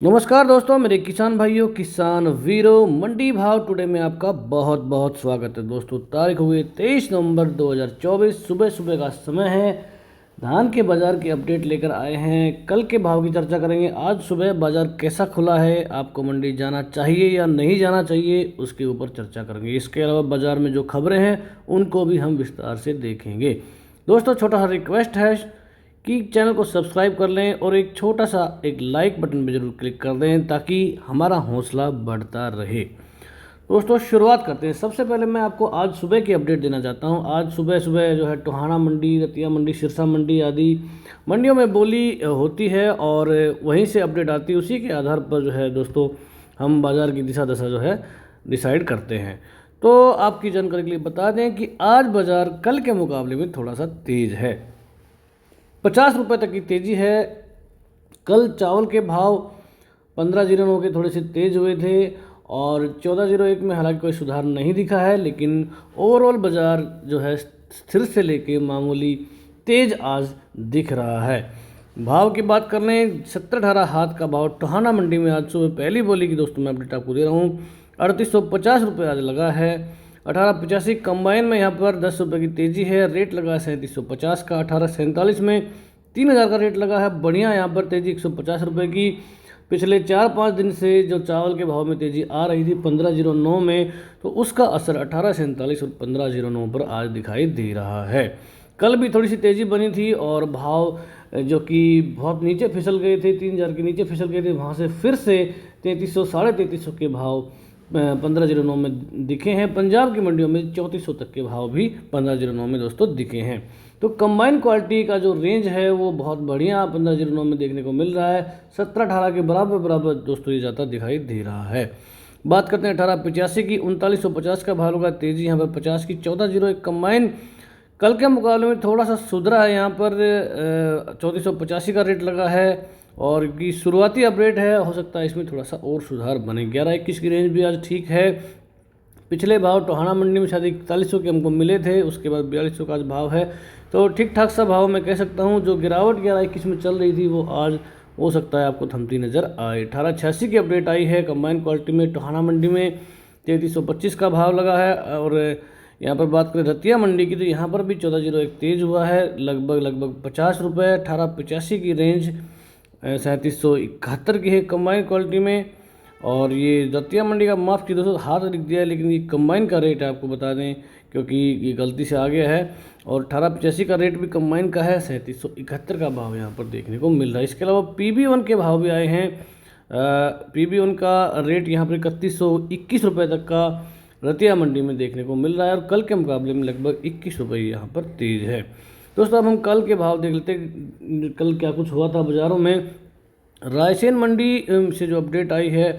नमस्कार दोस्तों, मेरे किसान भाइयों, किसान वीरों, मंडी भाव टुडे में आपका बहुत बहुत स्वागत है। दोस्तों, तारीख हुई 23 नवंबर 2024, सुबह सुबह का समय है। धान के बाज़ार की अपडेट लेकर आए हैं। कल के भाव की चर्चा करेंगे। आज सुबह बाज़ार कैसा खुला है, आपको मंडी जाना चाहिए या नहीं जाना चाहिए, उसके ऊपर चर्चा करेंगे। इसके अलावा बाज़ार में जो खबरें हैं उनको भी हम विस्तार से देखेंगे। दोस्तों, छोटा सा रिक्वेस्ट है कि चैनल को सब्सक्राइब कर लें और एक छोटा सा एक लाइक बटन पर जरूर क्लिक कर दें ताकि हमारा हौसला बढ़ता रहे। दोस्तों, शुरुआत करते हैं। सबसे पहले मैं आपको आज सुबह की अपडेट देना चाहता हूं। आज सुबह सुबह जो है टोहाना मंडी, रतिया मंडी, सिरसा मंडी आदि मंडियों में बोली होती है और वहीं से अपडेट आती है। उसी के आधार पर जो है दोस्तों हम बाज़ार की दिशा दशा जो है डिसाइड करते हैं। तो आपकी जानकारी के लिए बता दें कि आज बाज़ार कल के मुकाबले में थोड़ा सा तेज़ है। 50 रुपये तक की तेज़ी है। कल चावल के भाव 15.09 के थोड़े से तेज़ हुए थे और 14.01 में हालांकि कोई सुधार नहीं दिखा है, लेकिन ओवरऑल बाज़ार जो है स्थिर से लेके मामूली तेज़ आज दिख रहा है। भाव की बात कर लें, 17-18 हाथ का भाव टोहाना मंडी में आज सुबह पहली बोली की दोस्तों मैं अपडेट आपको दे रहा हूँ, 3850 रुपये आज लगा है। 1885 कंबाइन में यहाँ पर 10 रुपये की तेज़ी है। रेट लगा है 3750 का। 1847 में 3000 का रेट लगा है। बढ़िया यहाँ पर तेज़ी 150 रुपये की। पिछले 4-5 दिन से जो चावल के भाव में तेज़ी आ रही थी 1509 में, तो उसका असर 1847 और 1509 पर आज दिखाई दे रहा है। कल भी थोड़ी सी तेज़ी बनी थी और भाव जो कि बहुत नीचे फिसल गए थे, 3000 के नीचे फिसल गए थे, वहाँ से फिर से 3300 3350 के भाव 1509 में दिखे हैं। पंजाब की मंडियों में 3400 तक के भाव भी 1509 में दोस्तों दिखे हैं। तो कंबाइन क्वालिटी का जो रेंज है वो बहुत बढ़िया 1509 में देखने को मिल रहा है। 17-18 के बराबर दोस्तों ये जाता दिखाई दे रहा है। बात करते हैं 1885 की, 3950 का भाव लगा। तेज़ी यहाँ पर 50 की। 1401 कंबाइन कल के मुकाबले में थोड़ा सा सुधरा है। यहाँ पर 3485 का रेट लगा है और की शुरुआती अपडेट है, हो सकता है इसमें थोड़ा सा और सुधार बने। 1121 की रेंज भी आज ठीक है। पिछले भाव टोहाना मंडी में शायद 4100 के हमको मिले थे, उसके बाद 4200 का आज भाव है। तो ठीक ठाक सा भाव मैं कह सकता हूँ। जो गिरावट 1121 में चल रही थी वो आज हो सकता है आपको थमती नज़र आए। 1886 की अपडेट आई है कंबाइन क्वालिटी में टोहाना मंडी में 3325 का भाव लगा है। और यहाँ पर बात करें रतिया मंडी की, तो यहाँ पर भी 1401 तेज़ हुआ है, लगभग 50 रुपये। 1885 की रेंज 3771 की है कंबाइन क्वालिटी में। और ये दतिया मंडी का माफ़ की दोस्तों हाथ लिख दिया है, लेकिन ये कंबाइन का रेट है, आपको बता दें क्योंकि ये गलती से आ गया है। और 1885 का रेट भी कंबाइन का है। 3771 का भाव यहाँ पर देखने को मिल रहा है। इसके अलावा PB1 के भाव भी आए हैं। PB1 का रेट यहाँ पर 3121 रुपये तक का रतिया मंडी में देखने को मिल रहा है और कल के मुकाबले में लगभग 21 रुपये यहाँ पर तेज़ है। दोस्तों, अब हम कल के भाव देख लेते हैं कल क्या कुछ हुआ था बाज़ारों में। रायसेन मंडी से जो अपडेट आई है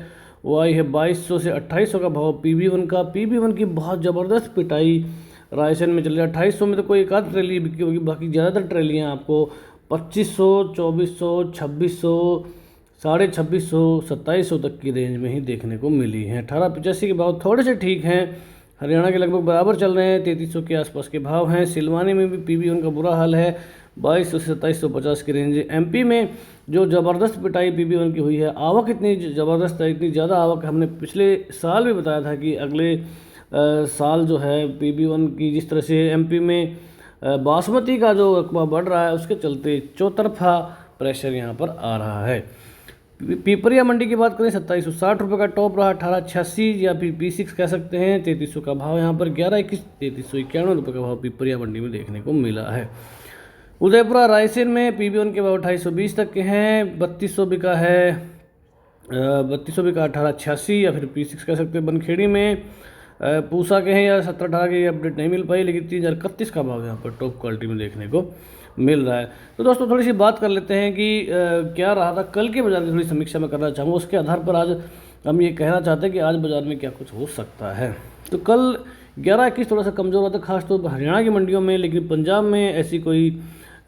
वो आई है 2200 से 2800 का भाव PB1 का। PB1 की बहुत ज़बरदस्त पिटाई रायसेन में चल रही है। 2800 में तो कोई एक आध ट्रैली बिकी होगी, बाकी ज़्यादातर ट्रैलियाँ आपको 2500, 2400, 2600, 2650, 2700 तक की रेंज में ही देखने को मिली हैं। 1885 के भाव थोड़े से ठीक हैं। हरियाणा के लगभग बराबर चल रहे हैं, 3300 के आसपास के भाव हैं। सिलवानी में भी PB1 का बुरा हाल है, 2200 से 2750 की रेंज है। MP में जो ज़बरदस्त पिटाई PB1 की हुई है, आवक इतनी ज़बरदस्त है, इतनी ज़्यादा आवक। हमने पिछले साल भी बताया था कि अगले साल जो है PB1 की जिस तरह से MP में बासमती का जो रकबा बढ़ रहा है, उसके चलते चौतरफा प्रेशर यहाँ पर आ रहा है। पिपरिया मंडी की बात करें, 2760 रुपये का टॉप रहा। 1886 या फिर P6 कह सकते हैं। 3300 का भाव यहाँ पर। 1121 3391 रुपये का भाव पिपरिया मंडी में देखने को मिला है। उदयपुरा रायसेन में PB1 के भाव 2820 तक के हैं। 3200 बिका है, 3200 बिका 1886 या फिर P6 कह सकते हैं। बनखेड़ी में पूसा के हैं या 17-18 के अपडेट नहीं मिल पाई, लेकिन 3031 का भाव यहाँ पर टॉप क्वालिटी में देखने को मिल रहा है। तो दोस्तों, थोड़ी सी बात कर लेते हैं कि क्या रहा था कल के बाज़ार की। थोड़ी समीक्षा में करना चाहूँगा, उसके आधार पर आज हम ये कहना चाहते हैं कि आज बाज़ार में क्या कुछ हो सकता है। तो कल 1121 थोड़ा सा कमज़ोर हुआ था, खासतौर पर हरियाणा की मंडियों में, लेकिन पंजाब में ऐसी कोई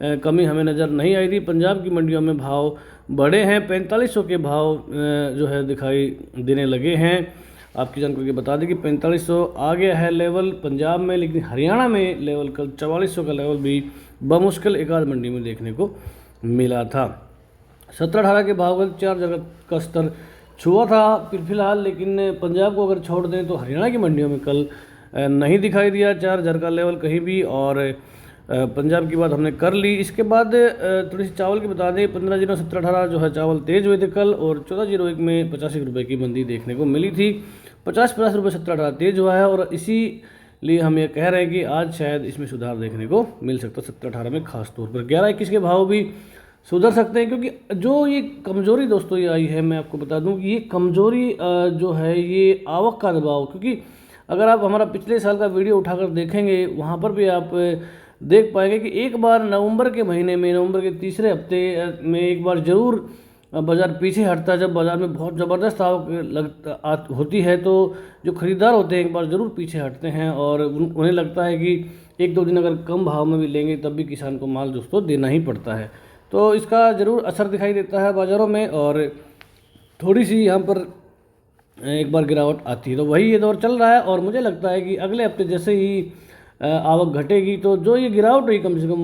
कमी हमें नज़र नहीं आई थी। पंजाब की मंडियों में भाव बढ़े हैं। 4500 के भाव जो है दिखाई देने लगे हैं। आपकी जानकारी बता दें कि 4500 आ गया है लेवल पंजाब में, लेकिन हरियाणा में लेवल कल 4400 का लेवल भी बमुश्किल एक आध मंडी में देखने को मिला था। 17-18 के भाव का 4 जगह का स्तर छुआ था फिलहाल, लेकिन पंजाब को अगर छोड़ दें तो हरियाणा की मंडियों में कल नहीं दिखाई दिया 4 का लेवल कहीं भी। और पंजाब की बात हमने कर ली। इसके बाद थोड़ी सी चावल की बता दें। 15 17-18 जो है चावल तेज हुए थे कल, और 14-01 में 85 रुपये की मंदी देखने को मिली थी। 50 रुपये 17-18 तेज हुआ है, और इसी लिए हम ये कह रहे हैं कि आज शायद इसमें सुधार देखने को मिल सकता है 17-18 में, खास तौर पर 11-21 के भाव भी सुधर सकते हैं। क्योंकि जो ये कमज़ोरी दोस्तों ये आई है, मैं आपको बता दूं कि ये कमज़ोरी जो है ये आवक का दबाव। क्योंकि अगर आप हमारा पिछले साल का वीडियो उठाकर देखेंगे, वहाँ पर भी आप देख पाएंगे कि एक बार नवंबर के महीने में, नवंबर के तीसरे हफ्ते में एक बार ज़रूर बाज़ार पीछे हटता है। जब बाज़ार में बहुत ज़बरदस्त आवक होती है तो जो ख़रीदार होते हैं एक बार ज़रूर पीछे हटते हैं, और उन्हें लगता है कि 1-2 दिन अगर कम भाव में भी लेंगे तब भी किसान को माल दोस्तों देना ही पड़ता है। तो इसका ज़रूर असर दिखाई देता है बाज़ारों में, और थोड़ी सी यहाँ पर एक बार गिरावट आती है। तो वही ये दौर चल रहा है, और मुझे लगता है कि अगले हफ्ते जैसे ही आवक घटेगी तो जो ये गिरावट हुई कम से कम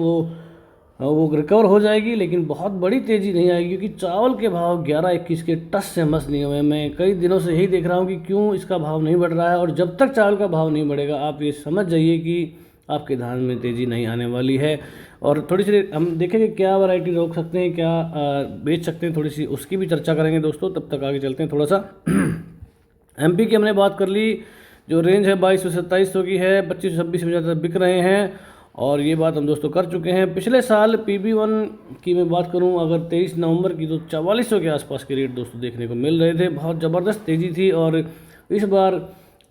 वो रिकवर हो जाएगी, लेकिन बहुत बड़ी तेज़ी नहीं आएगी। क्योंकि चावल के भाव 11-21 के टस से मस नहीं हुए। मैं कई दिनों से यही देख रहा हूँ कि क्यों इसका भाव नहीं बढ़ रहा है, और जब तक चावल का भाव नहीं बढ़ेगा आप ये समझ जाइए कि आपके धान में तेज़ी नहीं आने वाली है। और थोड़ी सी हम देखेंगे क्या वैरायटी रोक सकते हैं, क्या बेच सकते हैं, थोड़ी सी उसकी भी चर्चा करेंगे दोस्तों। तब तक आगे चलते हैं थोड़ा सा। एमपी की हमने बात कर ली, जो रेंज है 2200 से 2700 की है, 25-26 में ज़्यादा बिक रहे हैं, और ये बात हम दोस्तों कर चुके हैं। पिछले साल PB1 की मैं बात करूं अगर 23 नवंबर की, तो 4400 के आसपास के रेट दोस्तों देखने को मिल रहे थे। बहुत ज़बरदस्त तेज़ी थी, और इस बार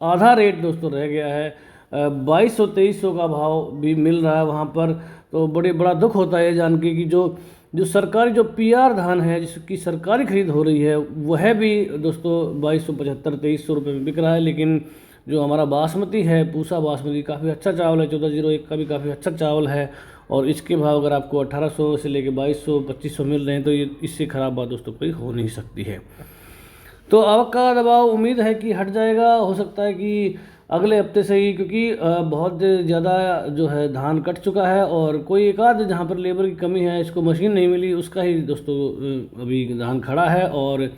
आधा रेट दोस्तों रह गया है। 2200-2300 का भाव भी मिल रहा है वहाँ पर। तो बड़ा दुख होता है जान के कि जो सरकारी जो PR धान है जिसकी सरकारी खरीद हो रही है, वह भी दोस्तों 2275-2300 रुपये में बिक रहा है। लेकिन जो हमारा बासमती है, पूसा बासमती, काफ़ी अच्छा चावल है, 1401 का भी काफ़ी अच्छा चावल है, और इसके भाव अगर आपको 1800 से लेके 2200-2500 मिल रहे हैं तो ये इससे ख़राब बात दोस्तों कोई हो नहीं सकती है। तो आवक का दबाव उम्मीद है कि हट जाएगा, हो सकता है कि अगले हफ्ते से ही, क्योंकि बहुत ज़्यादा जो है धान कट चुका है, और कोई एक आध जहाँ पर लेबर की कमी है, इसको मशीन नहीं मिली, उसका ही दोस्तों अभी धान खड़ा है, और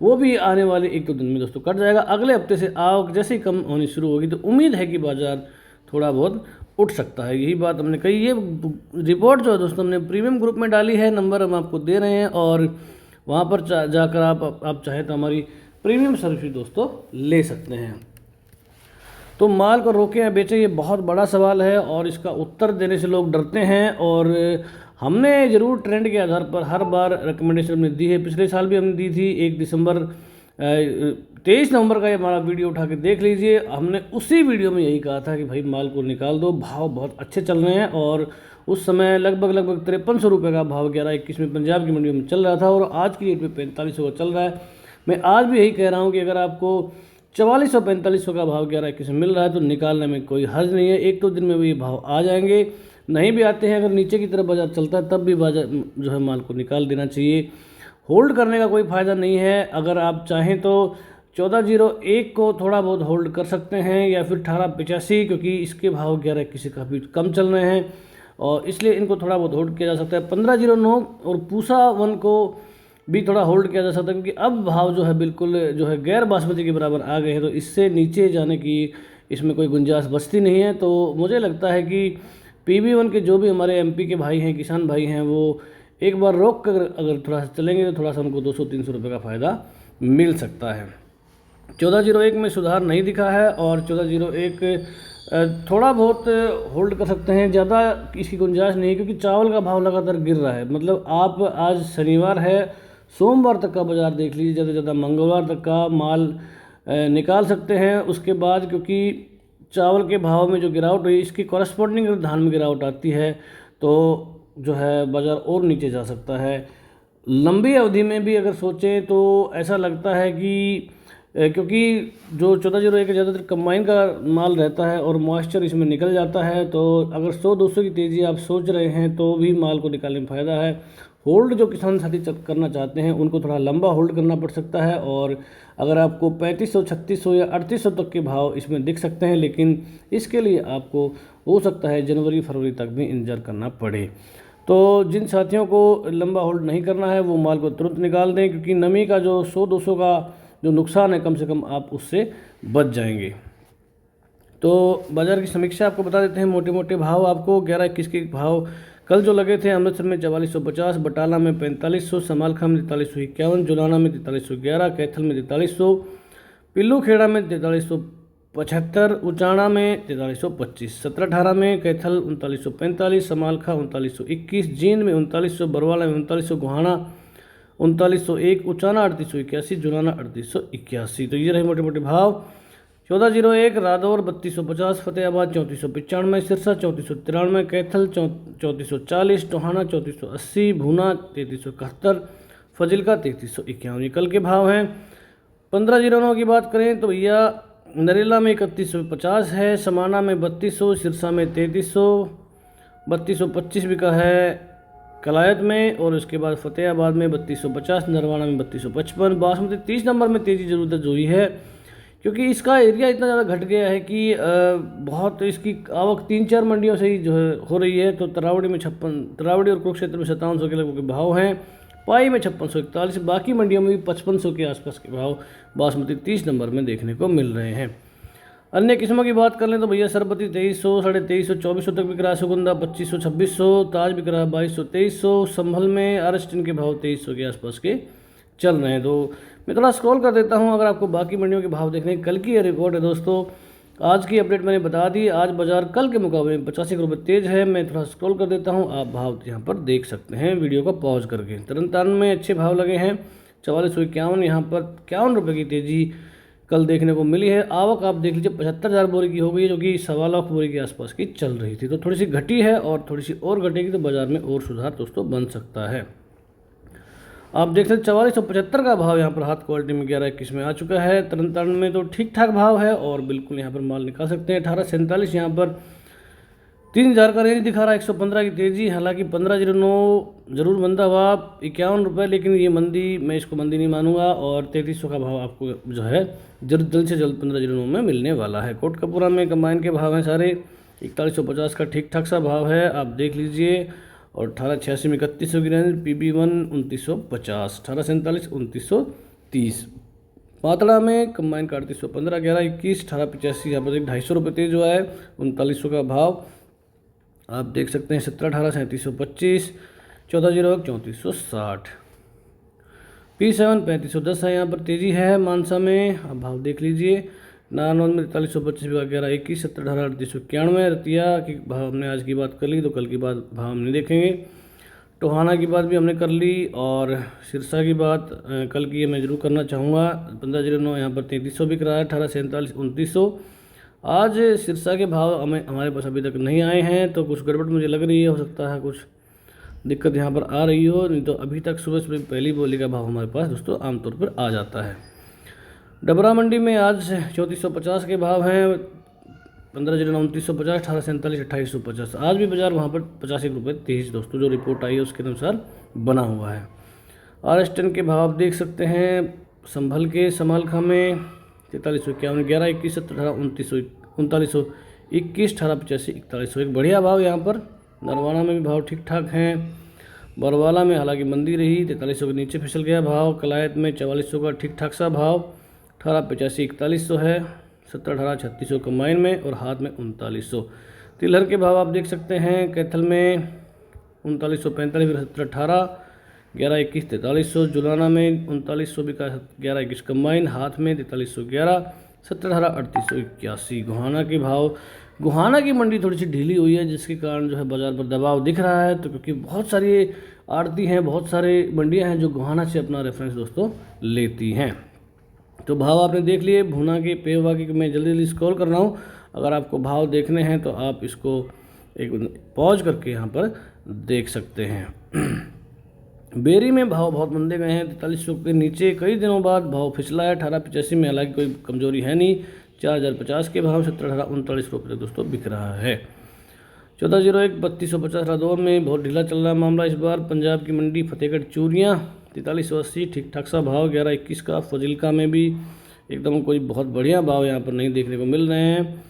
वो भी आने वाले 1-2 दिन में दोस्तों कट जाएगा। अगले हफ्ते से आवक जैसे ही कम होनी शुरू होगी तो उम्मीद है कि बाज़ार थोड़ा बहुत उठ सकता है। यही बात हमने कही। ये रिपोर्ट जो है दोस्तों हमने प्रीमियम ग्रुप में डाली है, नंबर हम आपको दे रहे हैं, और वहाँ पर जाकर आप चाहे तो हमारी प्रीमियम सर्विस दोस्तों ले सकते हैं। तो माल को रोकें या बेचें, ये बहुत बड़ा सवाल है, और इसका उत्तर देने से लोग डरते हैं। और हमने ज़रूर ट्रेंड के आधार पर हर बार रिकमेंडेशन हमने दी है। पिछले साल भी हमने दी थी। 23 नवंबर का ये हमारा वीडियो उठा के देख लीजिए। हमने उसी वीडियो में यही कहा था कि भाई माल को निकाल दो, भाव बहुत अच्छे चल रहे हैं, और उस समय लगभग 5300 रुपये का भाव 11-21 में पंजाब की मंडियों में चल रहा था, और आज की डेट में 4500 का चल रहा है। मैं आज भी यही कह रहा हूँ कि अगर आपको 4400-4500 का भाव 11-21 में मिल रहा है तो निकालने में कोई हर्ज नहीं है। 1-2 दिन में भी ये भाव आ जाएंगे, नहीं भी आते हैं, अगर नीचे की तरफ बाजार चलता है तब भी बाजार जो है माल को निकाल देना चाहिए। होल्ड करने का कोई फ़ायदा नहीं है। अगर आप चाहें तो 1401 को थोड़ा बहुत होल्ड कर सकते हैं, या फिर 1885, क्योंकि इसके भाव 11-21 से काफ़ी कम चल रहे हैं, और इसलिए इनको थोड़ा बहुत होल्ड किया जा सकता है। 1509 और पूसा 1 को भी थोड़ा होल्ड किया जा सकता है, क्योंकि अब भाव जो है बिल्कुल जो है गैर बासमती के बराबर आ गए हैं, तो इससे नीचे जाने की इसमें कोई गुंजाइश बचती नहीं है। तो मुझे लगता है कि PB1 के जो भी हमारे MP के भाई हैं, किसान भाई हैं, वो एक बार रोक कर अगर थोड़ा सा चलेंगे तो थोड़ा सा उनको 200-300 रुपये का फ़ायदा मिल सकता है। 1401 में सुधार नहीं दिखा है, और 1401 थोड़ा बहुत होल्ड कर सकते हैं, ज़्यादा इसकी गुंजाइश नहीं है, क्योंकि चावल का भाव लगातार गिर रहा है। मतलब आप आज शनिवार है, सोमवार तक का बाज़ार देख लीजिए, ज़्यादा से ज़्यादा मंगलवार तक का माल निकाल सकते हैं। उसके बाद क्योंकि चावल के भाव में जो गिरावट हुई, इसकी कॉरस्पॉन्डिंग अगर धान में गिरावट आती है तो जो है बाज़ार और नीचे जा सकता है। लंबी अवधि में भी अगर सोचें तो ऐसा लगता है कि क्योंकि जो 1401 ज़्यादातर कंबाइन का माल रहता है और मॉइस्चर इसमें निकल जाता है, तो अगर 100-200 की तेज़ी आप सोच रहे हैं तो भी माल को निकालने में फ़ायदा है। होल्ड जो किसान साथी करना चाहते हैं उनको थोड़ा लंबा होल्ड करना पड़ सकता है, और अगर आपको 3500, 3600 या 3800 तक के भाव इसमें दिख सकते हैं, लेकिन इसके लिए आपको हो सकता है जनवरी फरवरी तक भी इंतज़ार करना पड़े। तो जिन साथियों को लंबा होल्ड नहीं करना है वो माल को तुरंत निकाल दें, क्योंकि नमी का जो 100-200 का जो नुकसान है कम से कम आप उससे बच जाएंगे। तो बाज़ार की समीक्षा आपको बता देते हैं, मोटे मोटे भाव आपको 11-21 के भाव कल जो लगे थे। अमृतसर में 4450, बटाला में 4500, समालखा में 4351, जुलाना में 4311, कैथल में 4300, पिल्लू खेड़ा में 4375, उचाणा में 4325, 17-18 में कैथल 3945, समालखा 3921, जींद में 3900, बरवाला में 3900, गोहाना 3901, उचाना 3881, जुलाना 3881। तो ये रहे मोटे मोटे भाव। 1401 रादौर 3250, फतेहाबाद 3495, सिरसा 3493, कैथल 3440, टोहाना 3480, भूना 3371, फजिल्का 3351। ये कल के भाव हैं। 1509 की बात करें तो भैया नरेला में 3150 है, समाना में 3200, सिरसा में 3300, 3225 बिका है कलायत में, और उसके बाद फतेहाबाद में 3250, नरवाना में 3255। बासमती 30 नंबर में तेज़ी जरूर दर्ज हुई है, क्योंकि इसका एरिया इतना ज़्यादा घट गया है कि बहुत इसकी आवक 3-4 मंडियों से ही जो है हो रही है। तो तरावड़ी में 56, तरावड़ी और कुरुक्षेत्र में 5700 के लगभग भाव हैं, पाई में 5641, बाकी मंडियों में भी 5500 के आसपास के भाव बासमती 30 नंबर में देखने को मिल रहे हैं। अन्य किस्मों की बात कर लें तो भैया सरबती 2300, 2350, 2400 तक बिक रहा है, सुगंधा 2500, 2600, ताज बिक रहा है 2200, 2300, संभल में आरस्टिन के भाव 2300 के आसपास के चल रहे हैं। तो मैं थोड़ा स्क्रॉल कर देता हूं, अगर आपको बाकी मंडियों के भाव देखने। कल की ये रिपोर्ट है दोस्तों, आज की अपडेट मैंने बता दी। आज बाजार कल के मुकाबले में 85 रुपये तेज़ है। मैं थोड़ा स्क्रॉल कर देता हूं, आप भाव यहाँ पर देख सकते हैं वीडियो को पॉज करके। तरन में अच्छे भाव लगे हैं, 4451, यहाँ पर 51 रुपये की तेज़ी कल देखने को मिली है। आवक आप देख लीजिए 75,000 बोरी की हो गई है, जो कि 1.25 लाख बोरी के आसपास की चल रही थी। तो थोड़ी सी घटी है और थोड़ी सी और घटेगी तो बाजार में और सुधार दोस्तों बन सकता है। आप देख सकते 4475 का भाव यहाँ पर हाथ क्वालिटी में 11-21 में आ चुका है। तरन में तो ठीक ठाक भाव है और बिल्कुल यहाँ पर माल निकाल सकते हैं। 1847 यहाँ पर 3000 का रेंज दिखा रहा है, 115 की तेज़ी। हालांकि 1509 जरूर मंदा हुआ 51 रुपये, लेकिन ये मंदी, मैं इसको मंदी नहीं मानूंगा। और 3300 का भाव आपको जो है जल्द से जल्द 1509 में मिलने वाला है। कोटकपूरा में कंबाइन के भाव हैं सारे, 4150 का ठीक ठाक सा भाव है, आप देख लीजिए। और 1886 में 3100 की रेंज, PB1 2950, 1847 2930। पातड़ा में कंबाइन का 3815, 11-21, 1885 यहाँ पर 250 रुपये तेज हुआ है, 3900 का भाव आप देख सकते हैं। 17-18 3725, 1401 3460, P7 3510 है, यहाँ पर तेज़ी है। मानसा में आप भाव देख लीजिए। नारनौल में 4325 का 11-21, 17-18 3891। रतिया की भाव हमने आज की बात कर ली, तो कल की बात भाव हम नहीं देखेंगे। टोहाना की बात भी हमने कर ली, और सिरसा की बात कल की मैं जरूर करना चाहूँगा। 1509 यहाँ पर 3300 बिक रहा है, 1847 2900। आज सिरसा के भाव हमारे पास अभी तक नहीं आए हैं, तो कुछ गड़बड़ मुझे लग रही है, हो सकता है कुछ दिक्कत यहाँ पर आ रही हो, नहीं तो अभी तक सुबह सुबह पहली बोली का भाव हमारे पास दोस्तों आमतौर पर आ जाता है। डबरा मंडी में आज 3450 के भाव हैं, 1509 2950, 1847 2850। आज भी बाजार वहाँ पर 85 रुपये तेज़ दोस्तों, जो रिपोर्ट आई है उसके अनुसार बना हुआ है। आरएसटन के भाव आप देख सकते हैं। संभल के समालखा में 4351, 11-21, 17-18 2900, 3921, 1885, 4100, एक बढ़िया भाव यहाँ पर। नरवाना में भी भाव ठीक ठाक हैं। बरवाला में हालांकि मंदी रही, 4300 के नीचे फिसल गया भाव। कलायत में 4400 का ठीक ठाक सा भाव, 1885 4100 है, 17-18 3600 कंबाइन में, और हाथ में 3900। तिलहर के भाव आप देख सकते हैं। कैथल में 3945, 17-18, 11-21 4300। जुलाना में 3900 बिका, 11-21 कंबाइन, हाथ में 4311, 17-18 3881। गोहाना के भाव, गोहाना की मंडी थोड़ी सी ढीली हुई है, जिसके कारण जो है बाज़ार पर दबाव दिख रहा है। तो क्योंकि बहुत सारी आड़ती हैं, बहुत सारे मंडियां हैं जो गोहाना से अपना रेफरेंस दोस्तों लेती हैं। तो भाव आपने देख लिए। भूना के पेवा के मैं जल्दी जल्दी स्क्रॉल कर रहा हूँ, अगर आपको भाव देखने हैं तो आप इसको एक पॉज करके यहाँ पर देख सकते हैं। बेरी में भाव बहुत मंदे गए हैं, 4300 के नीचे कई दिनों बाद भाव फिसला है। 1885 में हालांकि कोई कमजोरी है नहीं, 4050 के भाव, 17-18 39 रुपये दोस्तों बिक रहा है। 1401 3250 रादौर में बहुत ढीला चल रहा है मामला इस बार। पंजाब की मंडी फतेहगढ़ चूरियाँ 4380, ठीक ठाक सा भाव, 11-21 का। फजिल्का में भी एकदम कोई बहुत बढ़िया भाव यहाँ पर नहीं देखने को मिल रहे हैं।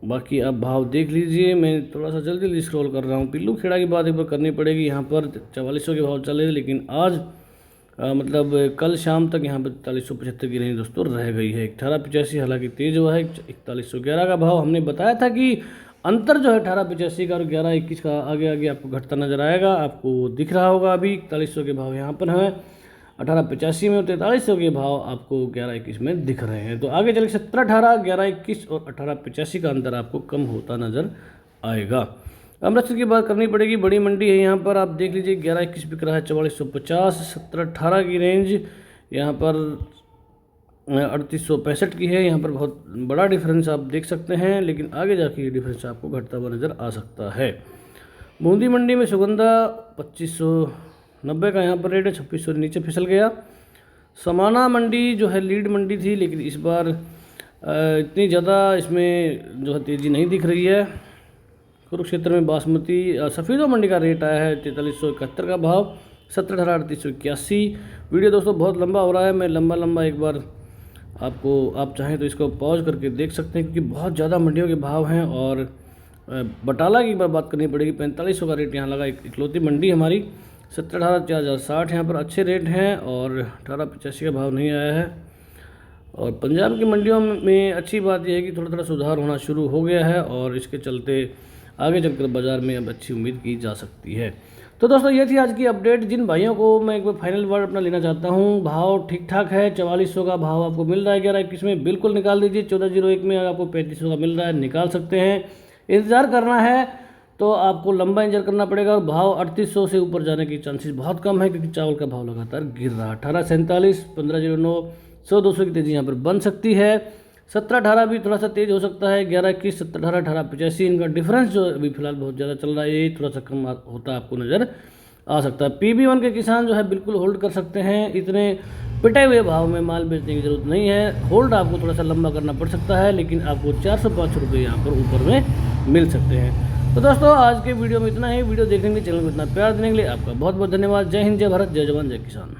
बाकी आप भाव देख लीजिए। मैं थोड़ा सा जल्दी जल्दी स्क्रॉल कर रहा हूँ। पिल्लू खेड़ा की बात एक बार करनी पड़ेगी। यहाँ पर 4400 के भाव चले, लेकिन आज मतलब कल शाम तक यहाँ पर 4375 की रेंज दोस्तों रह गई है। 1885 हालांकि तेज हुआ है। 4111 का भाव हमने बताया था कि अंतर जो है 1885 का और 1121 का आगे आगे आपको घटता नजर आएगा। आपको दिख रहा होगा अभी 4100 के भाव यहाँ पर हैं 1885 में, और 4300 के भाव आपको 1121 में दिख रहे हैं। तो आगे चल के 1718, 1121 और 1885 का अंतर आपको कम होता नजर आएगा। अमृतसर की बात करनी पड़ेगी। बड़ी मंडी है, यहाँ पर आप देख लीजिए 1121 बिक रहा है 4450। 1718 की रेंज यहाँ पर 3865 की है। यहाँ पर बहुत बड़ा डिफरेंस आप देख सकते हैं, लेकिन आगे जाके ये डिफरेंस आपको घटता हुआ नज़र आ सकता है। बूंदी मंडी में सुगंधा 2590 का यहाँ पर रेट है, 2600 नीचे फिसल गया। समाना मंडी जो है लीड मंडी थी, लेकिन इस बार इतनी ज़्यादा इसमें जो है तेज़ी नहीं दिख रही है। कुरुक्षेत्र में बासमती सफ़ेदो मंडी का रेट आया है 4371 का भाव, 1718 3881। वीडियो दोस्तों बहुत लंबा हो रहा है, मैं लंबा एक बार आपको आप चाहें तो इसको पॉज करके देख सकते हैं, क्योंकि बहुत ज़्यादा मंडियों के भाव हैं। और बटाला की एक बार बात करनी पड़ेगी। 4500 का रेट यहाँ लगा, इकलौती मंडी हमारी। 1718 4060 यहाँ पर अच्छे रेट हैं, और 1885 का भाव नहीं आया है। और पंजाब की मंडियों में अच्छी बात यह है कि थोड़ा थोड़ा सुधार होना शुरू हो गया है, और इसके चलते आगे चलकर बाज़ार में अब अच्छी उम्मीद की जा सकती है। तो दोस्तों ये थी आज की अपडेट। जिन भाइयों को मैं एक बार फाइनल वर्ड अपना लेना चाहता हूँ, भाव ठीक ठाक है। 4400 का भाव आपको मिल रहा है 1121 में, बिल्कुल निकाल दीजिए। 1401 में आपको 3500 का मिल रहा है, निकाल सकते हैं। इंतज़ार करना है तो आपको लंबा इंतजार करना पड़ेगा, और भाव 3800 से ऊपर जाने की चांसेस बहुत कम है, क्योंकि चावल का भाव लगातार गिर रहा है। 1847, 1509, 100-200 की तेज़ी यहाँ पर बन सकती है। 1718 भी थोड़ा सा तेज़ हो सकता है। 1121, 1718, 1885 इनका डिफरेंस जो अभी फिलहाल बहुत ज़्यादा चल रहा है, ये थोड़ा सा कम होता आपको नज़र आ सकता है। PB1 के किसान जो है बिल्कुल होल्ड कर सकते हैं। इतने पिटे हुए भाव में माल बेचने की ज़रूरत नहीं है। होल्ड आपको थोड़ा सा लंबा करना पड़ सकता है, लेकिन आपको 405 रुपये यहाँ पर ऊपर में मिल सकते हैं। तो दोस्तों आज के वीडियो में इतना ही। वीडियो देखने के लिए, चैनल को इतना प्यार देने के लिए आपका बहुत बहुत धन्यवाद। जय हिंद, जय भारत, जय जवान, जय किसान।